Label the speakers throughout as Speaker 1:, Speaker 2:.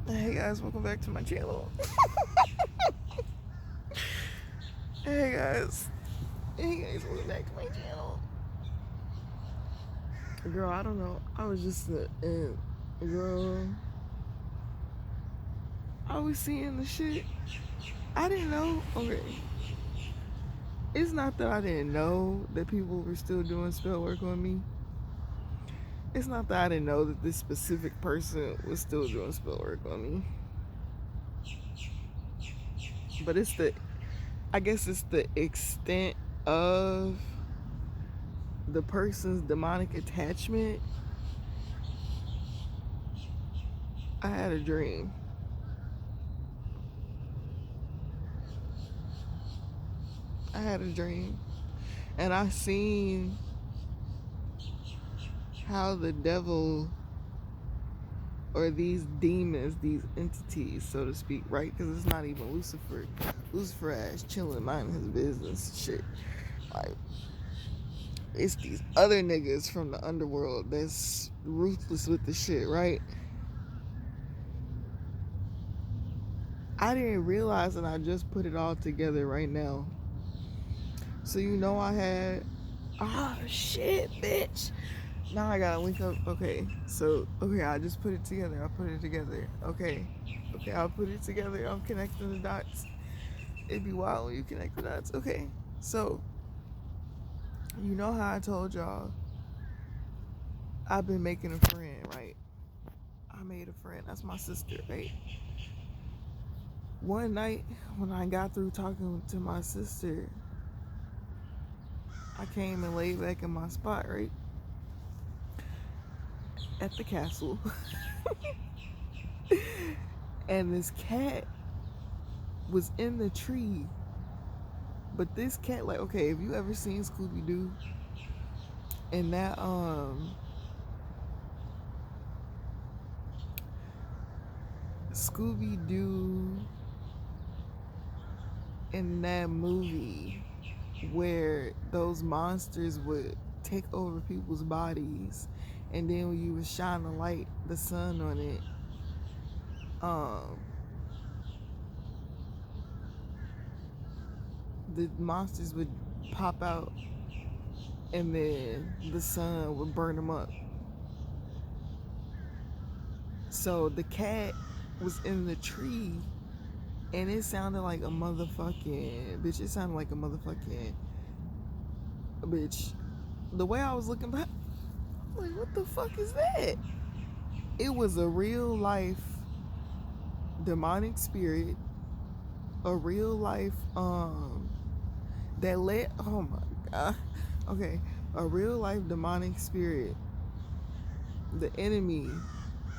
Speaker 1: Hey guys, welcome back to my channel. Hey guys. Hey guys, welcome back to my channel. Girl, I don't know. I was just girl. I was seeing the shit. I didn't know. Okay. It's not that I didn't know that people were still doing spell work on me. It's not that I didn't know that this specific person was still doing spell work on me. But I guess it's the extent of the person's demonic attachment. I had a dream. I had a dream. And I seen how the devil, or these demons, these entities, so to speak, right? Because it's not even Lucifer. Lucifer ass chilling, minding his business, shit. Like, it's these other niggas from the underworld that's ruthless with the shit, right? I didn't realize, and I just put it all together right now. So I had, shit, bitch. Now I gotta link up. Okay, I just put it together. I put it together. Okay, I'll put it together. I'm connecting the dots. It'd be wild when you connect the dots. Okay, so how I told y'all I've been making a friend, right? I made a friend. That's my sister, right? One night when I got through talking to my sister, I came and laid back in my spot, right? At the castle. And this cat was in the tree. But this cat, like, okay, have you ever seen Scooby-Doo? And that, Scooby-Doo in that movie where those monsters would take over people's bodies, and then when you would shine the sun on it, the monsters would pop out, and then the sun would burn them up. So the cat was in the tree, and it sounded like a motherfucking bitch. It sounded like a motherfucking bitch. The way I was looking back, like, what the fuck is that? It was a real life demonic spirit, a real life that let, oh my god, okay, a real life demonic spirit. The enemy,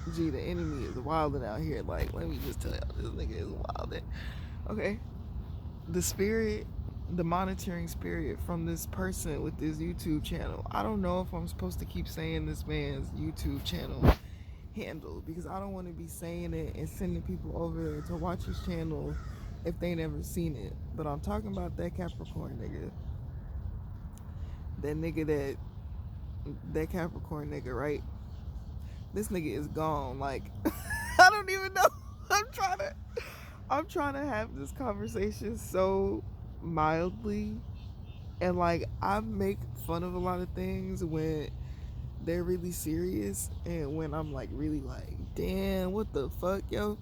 Speaker 1: the enemy is wilding out here. Like, let me just tell y'all, this nigga is wilding. Okay, the monitoring spirit from this person with this YouTube channel. I don't know if I'm supposed to keep saying this man's YouTube channel handle, because I don't want to be saying it and sending people over to watch his channel if they never seen it. But I'm talking about that Capricorn nigga. That Capricorn nigga, right? This nigga is gone. Like, I don't even know. I'm trying to have this conversation so mildly, and like, I make fun of a lot of things when they're really serious, and when I'm like really like, damn, what the fuck, yo.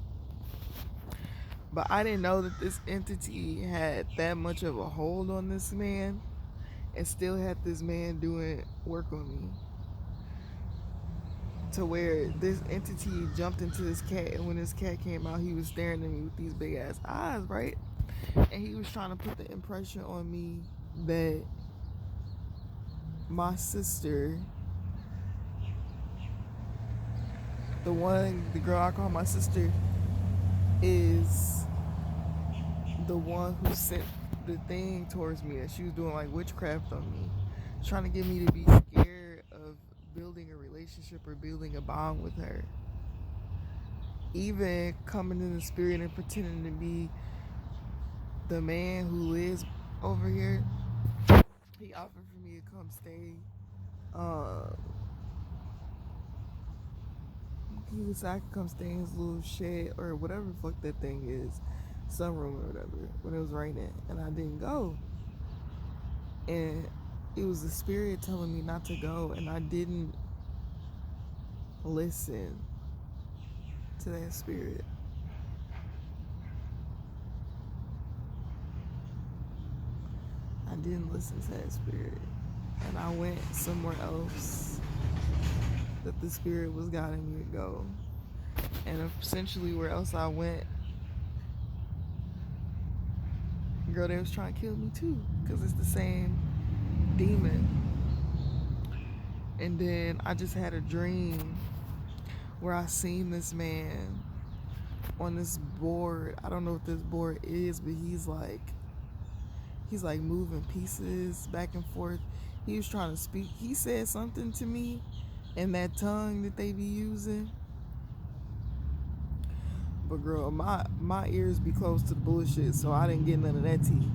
Speaker 1: But I didn't know that this entity had that much of a hold on this man, and still had this man doing work on me, to where this entity jumped into this cat, and when this cat came out, he was staring at me with these big ass eyes, right? And he was trying to put the impression on me that my sister, the girl I call my sister, is the one who sent the thing towards me, that she was doing like witchcraft on me, trying to get me to be scared of building a relationship or building a bond with her. Even coming in the spirit and pretending to be the man who lives over here, he offered for me to come stay. Uh, He was like, I could come stay in his little shed or whatever the fuck that thing is, sunroom or whatever, when it was raining, and I didn't go. And it was the spirit telling me not to go, and I didn't listen to that spirit. I didn't listen to that spirit, and I went somewhere else that the spirit was guiding me to go. And essentially where else I went, girl, they was trying to kill me too, because it's the same demon. And then I just had a dream where I seen this man on this board. I don't know what this board is, but he's like moving pieces back and forth. He was trying to speak. He said something to me in that tongue that they be using. But girl, my ears be close to the bullshit, so I didn't get none of that tea.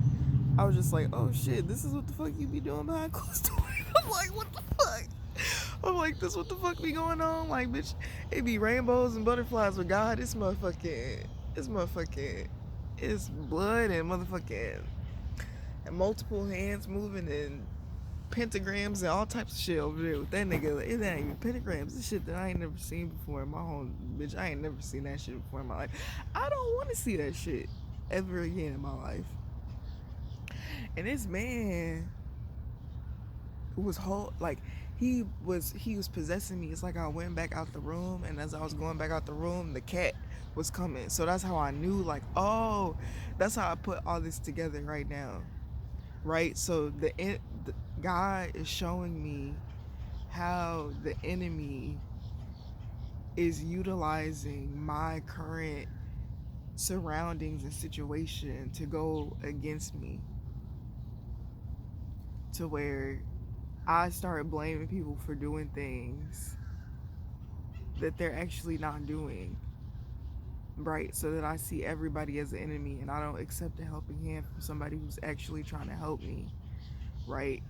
Speaker 1: I was just like, oh shit, this is what the fuck you be doing behind closed doors. I'm like, what the fuck? I'm like, this what the fuck be going on? Like, bitch, it be rainbows and butterflies with God. It's motherfucking, it's blood and motherfucking, and multiple hands moving and pentagrams and all types of shit over there with that nigga. It ain't even pentagrams. This shit that I ain't never seen before in my home. Bitch, I ain't never seen that shit before in my life. I don't want to see that shit ever again in my life. And this man was he was possessing me. It's like I went back out the room, and as I was going back out the room, the cat was coming. So that's how I knew, like, oh, that's how I put all this together right now. Right? So the God is showing me how the enemy is utilizing my current surroundings and situation to go against me, to where I started blaming people for doing things that they're actually not doing, right? So that I see everybody as an enemy, and I don't accept a helping hand from somebody who's actually trying to help me, right?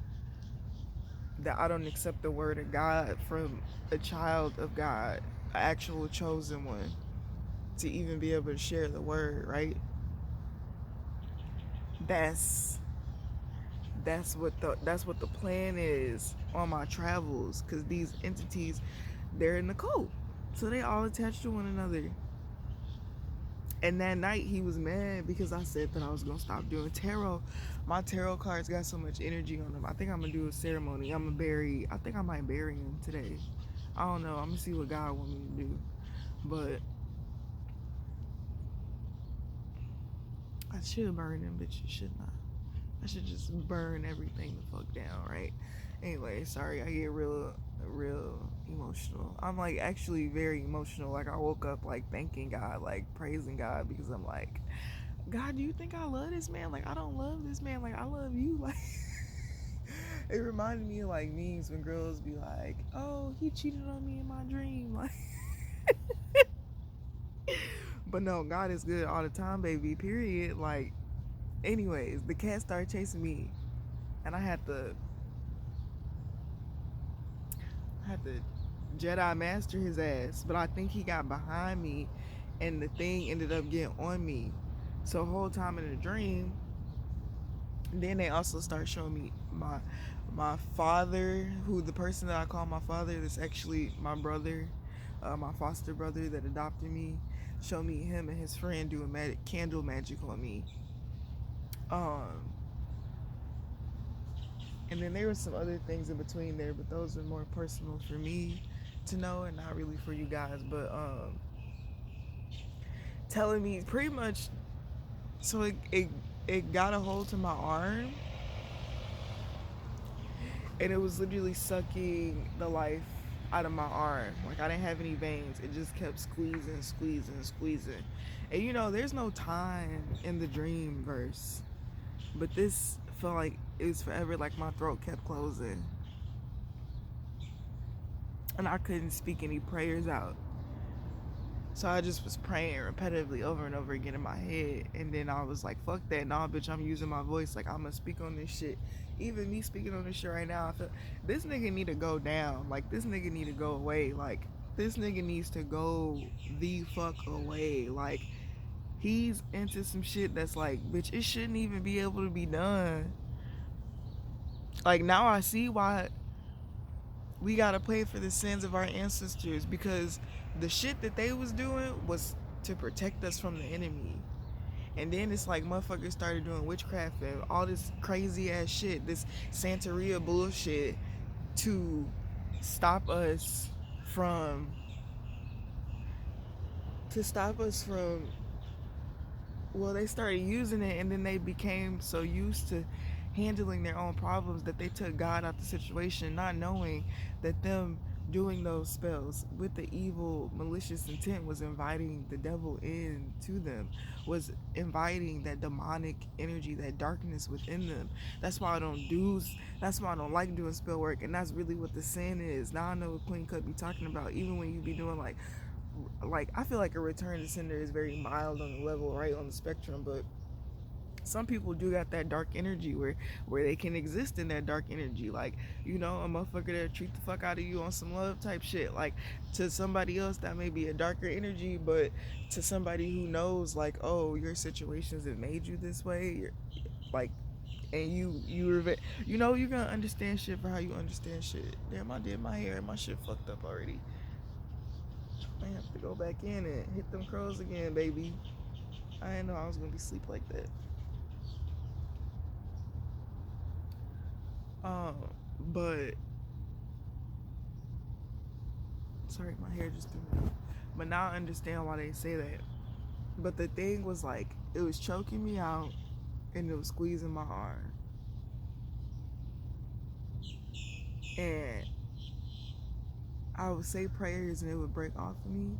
Speaker 1: That I don't accept the word of God from a child of God, an actual chosen one, to even be able to share the word, right? That's what the plan is on my travels, because these entities, they're in the cult, so they all attached to one another. And that night he was mad because I said that I was gonna stop doing tarot. My tarot cards got so much energy on them. I think I'm gonna do a ceremony. I think I might bury him today. I don't know. I'm gonna see what God wants me to do. But I should burn them bitches, shouldn't I? I should just burn everything the fuck down, right? Anyway, sorry, I get real emotional. I'm like actually very emotional. Like I woke up like thanking God, like praising God, because I'm like, God, do you think I love this man? Like I don't love this man. Like I love you. Like it reminded me of like memes when girls be like, oh, he cheated on me in my dream. Like but no, God is good all the time, baby. Period. Like anyways, the cat started chasing me, and I had to Jedi master his ass, but I think he got behind me, and the thing ended up getting on me. So the whole time in the dream, then they also start showing me my father, who the person that I call my father, that's actually my brother, my foster brother that adopted me. Show me him and his friend doing candle magic on me. And then there were some other things in between there, but those are more personal for me to know and not really for you guys. But telling me pretty much, so it got a hold to my arm, and it was literally sucking the life out of my arm. Like I didn't have any veins. It just kept squeezing. And you know, there's no time in the dream verse, but this felt like it was forever. Like my throat kept closing, and I couldn't speak any prayers out. So I just was praying repetitively over and over again in my head. And then I was like, fuck that. Nah, bitch, I'm using my voice. Like, I'm gonna speak on this shit. Even me speaking on this shit right now, I feel this nigga need to go down. Like, this nigga need to go away. Like, This nigga needs to go the fuck away. Like, he's into some shit that's like, bitch, it shouldn't even be able to be done. Like, now I see why we gotta pay for the sins of our ancestors, because the shit that they was doing was to protect us from the enemy. And then it's like motherfuckers started doing witchcraft and all this crazy ass shit, this Santeria bullshit, to stop us from well, they started using it, and then they became so used to handling their own problems that they took God out the situation, not knowing that them doing those spells with the evil, malicious intent was inviting the devil into them, was inviting that demonic energy, that darkness within them. That's why I don't do. That's why I don't like doing spell work, and that's really what the sin is. Now I know what Queen Cut be talking about. Even when you be doing like I feel like a return to sender is very mild on the level, right, on the spectrum, but some people do got that dark energy where they can exist in that dark energy, like, you know, a motherfucker that treat the fuck out of you on some love type shit. Like, to somebody else that may be a darker energy, but to somebody who knows, like, oh, your situations have made you this way, you're, like, and you know, you're gonna understand shit for how you understand shit. Damn, I did my hair and my shit fucked up already. I have to go back in and hit them crows again, baby. I didn't know I was gonna be asleep like that. Um, but sorry, my hair just threw me off. But now I understand why they say that. But the thing was like, it was choking me out and it was squeezing my arm. And I would say prayers and it would break off of me,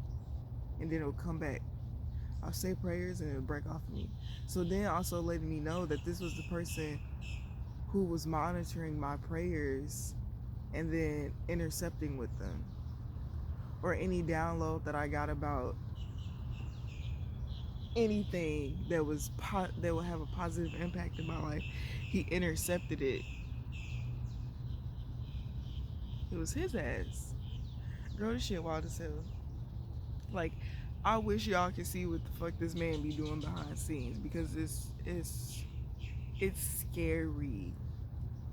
Speaker 1: and then it would come back. I'll say prayers and it would break off of me. So then also letting me know that this was the person who was monitoring my prayers and then intercepting with them, or any download that I got about anything that that would have a positive impact in my life. He intercepted it. It was his ass. Girl, this shit wild as hell. Like, I wish y'all could see what the fuck this man be doing behind scenes, because it's scary.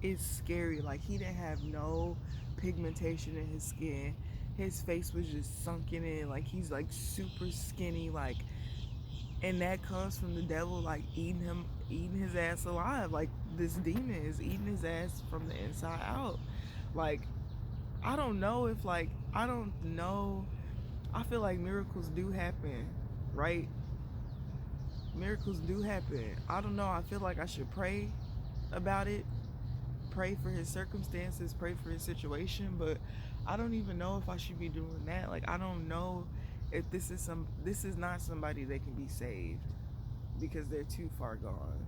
Speaker 1: It's scary. Like, he didn't have no pigmentation in his skin. His face was just sunken in. Like, he's like super skinny. Like, and that comes from the devil, like eating his ass alive. Like, this demon is eating his ass from the inside out. Like, I don't know if, like, I don't know. I feel like miracles do happen, right? Miracles do happen. I don't know. I feel like I should pray about it, pray for his circumstances, pray for his situation, but I don't even know if I should be doing that. Like, I don't know if this is not somebody that can be saved, because they're too far gone.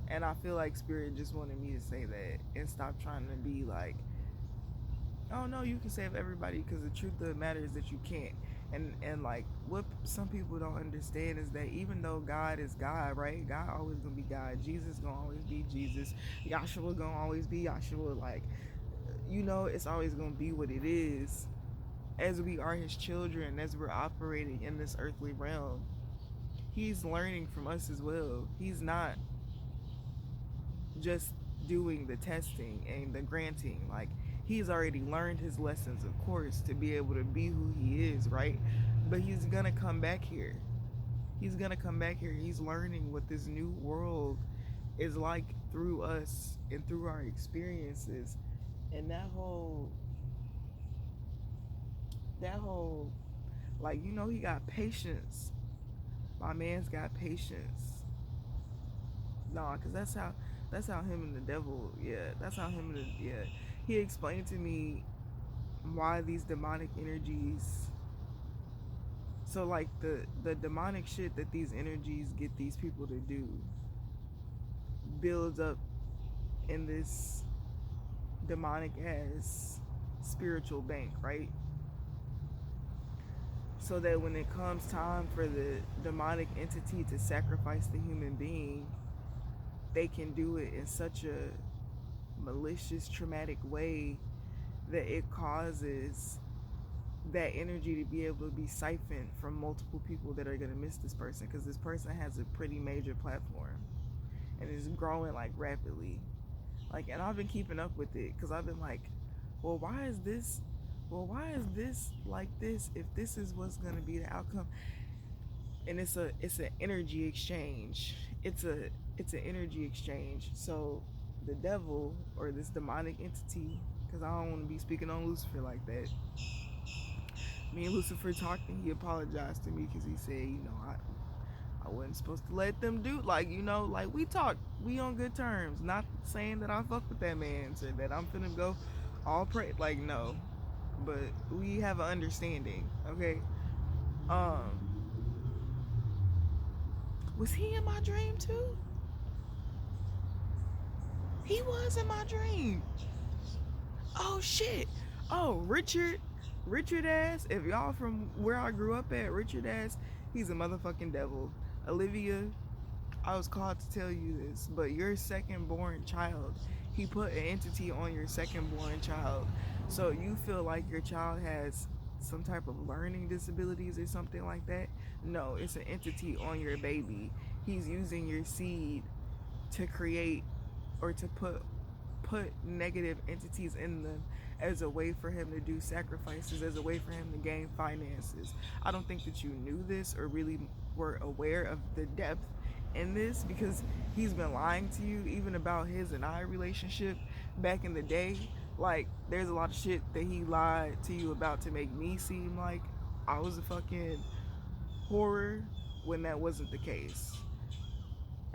Speaker 1: And I feel like Spirit just wanted me to say that and stop trying to be like, oh no, you can save everybody, because the truth of the matter is that you can't. And like, what some people don't understand is that even though God is God, right? God always gonna be God. Jesus gonna always be Jesus. Yahshua gonna always be Yahshua. Like, you know, it's always gonna be what it is. As we are his children, as we're operating in this earthly realm, he's learning from us as well. He's not just doing the testing and the granting. Like, he's already learned his lessons, of course, to be able to be who he is, right? But he's gonna come back here. He's gonna come back here. He's learning what this new world is like through us and through our experiences. And that whole like, you know, he got patience. My man's got patience. Nah, cause that's how him and the devil, yeah, that's how him and yeah. He explained to me why these demonic energies, so like the demonic shit that these energies get these people to do builds up in this demonic ass spiritual bank, right? So that when it comes time for the demonic entity to sacrifice the human being, they can do it in such a malicious, traumatic way that it causes that energy to be able to be siphoned from multiple people that are going to miss this person, because this person has a pretty major platform and is growing like rapidly. Like, and I've been keeping up with it because I've been like, well, why is this like this if this is what's going to be the outcome? And it's an energy exchange. It's an energy exchange. So the devil, or this demonic entity, because I don't want to be speaking on Lucifer like that. Me and Lucifer talked, and he apologized to me because he said, I wasn't supposed to let them do, like, like we talked, we on good terms. Not saying that I fuck with that man, so that I'm finna go all pray, like, no, but we have an understanding, okay? Was he in my dream too? He was in my dream. Oh shit. Oh, Richard ass, if y'all from where I grew up at, Richard ass, he's a motherfucking devil. Olivia, I was called to tell you this, but your second born child, he put an entity on your second born child. So you feel like your child has some type of learning disabilities or something like that? No, it's an entity on your baby. He's using your seed to create, or to put negative entities in them as a way for him to do sacrifices, as a way for him to gain finances. I don't think that you knew this or really were aware of the depth in this, because he's been lying to you even about his and I relationship back in the day. Like, there's a lot of shit that he lied to you about to make me seem like I was a fucking horror when that wasn't the case.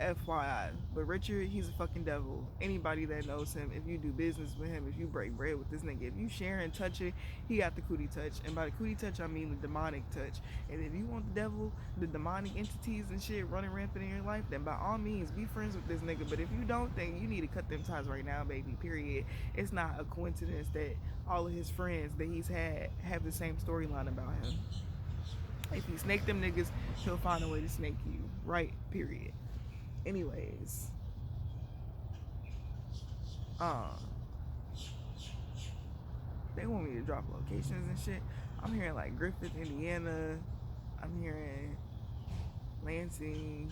Speaker 1: FYI. But Richard, he's a fucking devil. Anybody that knows him, if you do business with him, if you break bread with this nigga, if you share and touch it, he got the cootie touch. And by the cootie touch, I mean the demonic touch. And if you want the devil, the demonic entities and shit running rampant in your life, then by all means, be friends with this nigga. But if you don't, then you need to cut them ties right now, baby, period. It's not a coincidence that all of his friends that he's had have the same storyline about him. If he snake them niggas, he'll find a way to snake you, right? Period. Anyways, they want me to drop locations and shit. I'm hearing like Griffith, Indiana. I'm hearing Lansing.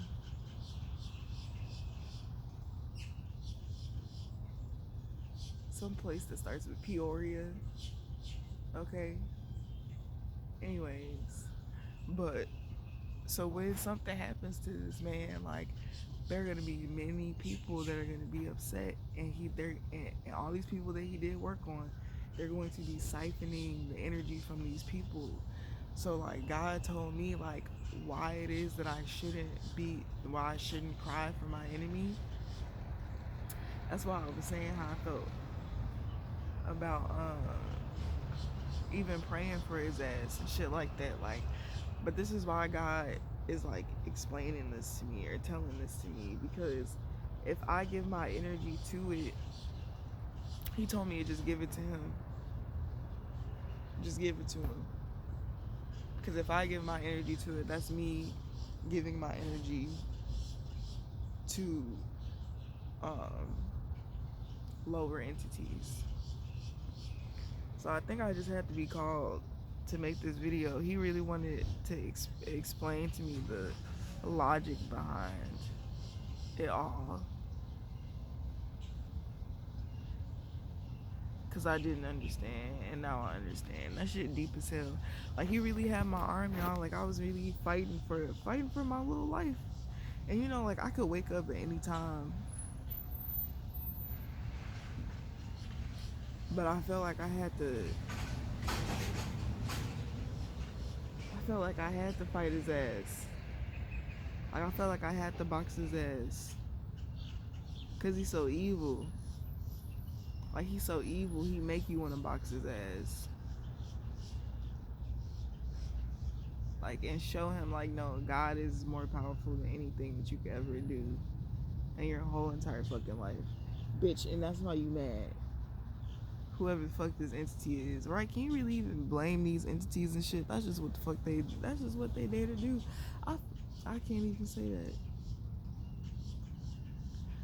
Speaker 1: Some place that starts with Peoria. Okay. Anyways, but so when something happens to this man, like, there are gonna be many people that are gonna be upset, and and all these people that he did work on, they're going to be siphoning the energy from these people. So like, God told me like why it is that I shouldn't cry for my enemy. That's why I was saying how I felt about even praying for his ass and shit like that. Like, but this is why God is like explaining this to me or telling this to me, because if I give my energy to it, he told me to just give it to him. Just give it to him. Because if I give my energy to it, that's me giving my energy to lower entities. So I think I just had to be called to make this video. He really wanted to explain to me the logic behind it all, because I didn't understand, and now I understand. That shit deep as hell. Like, he really had my arm, y'all. Like, I was really fighting for my little life. And like, I could wake up at any time, but I felt like I had to fight his ass. Like, I felt like I had to box his ass, because he's so evil. Like, he's so evil, he make you want to box his ass. Like, and show him, like, no, God is more powerful than anything that you could ever do in your whole entire fucking life. Bitch, and that's why you mad. Whoever the fuck this entity is, right? Can you really even blame these entities and shit? That's just what the fuck that's just what they dare to do. I can't even say that.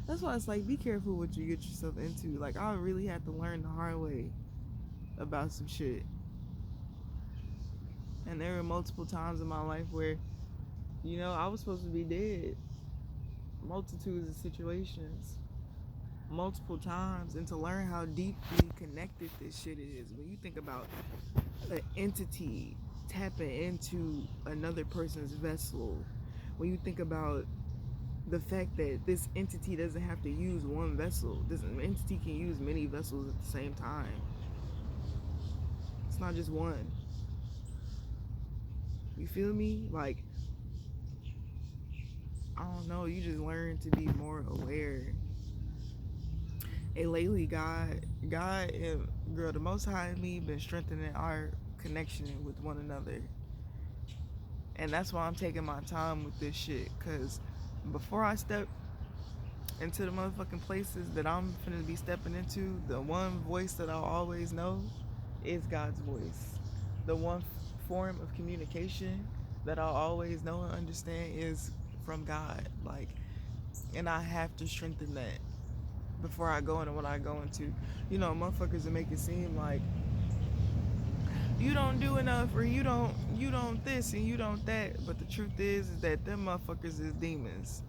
Speaker 1: That's why it's like, be careful what you get yourself into. Like, I really had to learn the hard way about some shit. And there were multiple times in my life where, you know, I was supposed to be dead. Multitudes of situations. Multiple times. And to learn how deeply connected this shit is. When you think about an entity tapping into another person's vessel, when you think about the fact that this entity doesn't have to use one vessel, this entity can use many vessels at the same time. It's not just one. You feel me? Like, I don't know, you just learn to be more aware. And lately, God and girl, the Most High and me been strengthening our connection with one another. And that's why I'm taking my time with this shit. Cause before I step into the motherfucking places that I'm finna be stepping into, the one voice that I'll always know is God's voice. The one form of communication that I'll always know and understand is from God. Like, and I have to strengthen that before I go into what I go into. You know, motherfuckers will make it seem like you don't do enough, or you don't this and you don't that. But the truth is that them motherfuckers is demons.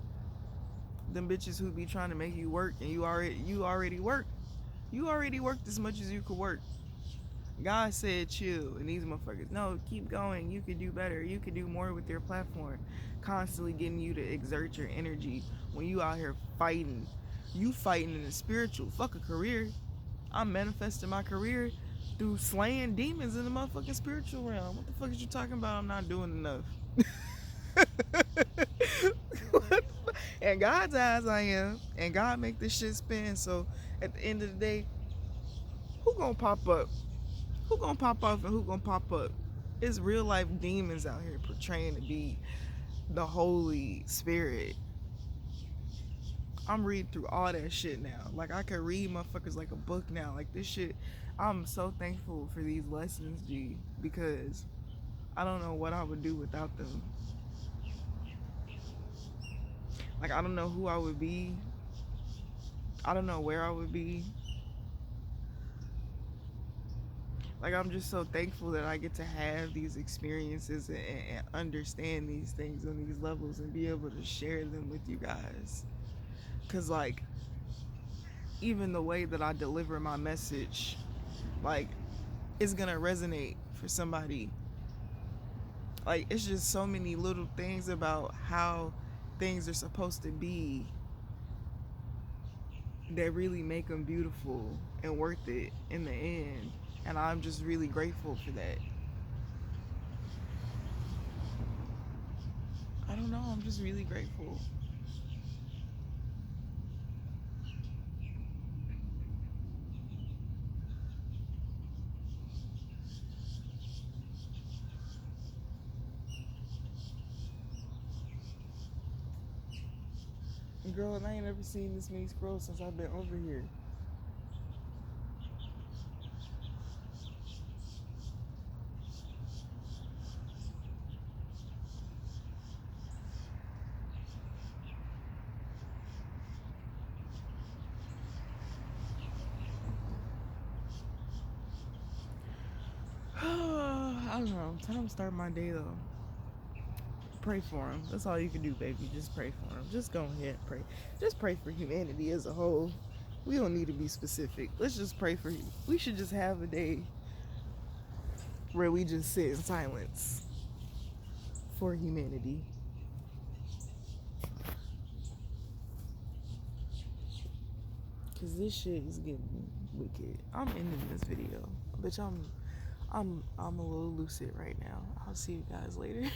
Speaker 1: Them bitches who be trying to make you work, and you already work. You already worked as much as you could work. God said chill, and these motherfuckers, no, keep going. You could do better. You could do more with your platform. Constantly getting you to exert your energy when you out here fighting. You fighting in the spiritual. Fuck a career. I'm manifesting my career through slaying demons in the motherfucking spiritual realm. What the fuck is you talking about? I'm not doing enough. And God's eyes I am. And God make this shit spin. So at the end of the day, who gonna pop up? Who gonna pop off and who gonna pop up? It's real life demons out here portraying to be the Holy Spirit. I'm reading through all that shit now. Like, I can read motherfuckers like a book now. Like, this shit, I'm so thankful for these lessons, G, because I don't know what I would do without them. Like, I don't know who I would be. I don't know where I would be. Like, I'm just so thankful that I get to have these experiences and understand these things on these levels and be able to share them with you guys. Because, like, even the way that I deliver my message, like, it's gonna resonate for somebody. Like, it's just so many little things about how things are supposed to be that really make them beautiful and worth it in the end. And I'm just really grateful for that. I don't know, I'm just really grateful. Girl, I ain't never seen this many squirrels since I've been over here. I don't know. Time to start my day though. Pray for him. That's all you can do, baby. Just pray for him. Just go ahead and pray. Just pray for humanity as a whole. We don't need to be specific. Let's just pray for you. We should just have a day where we just sit in silence for humanity. Cause this shit is getting wicked. I'm ending this video. Bitch, I'm a little lucid right now. I'll see you guys later.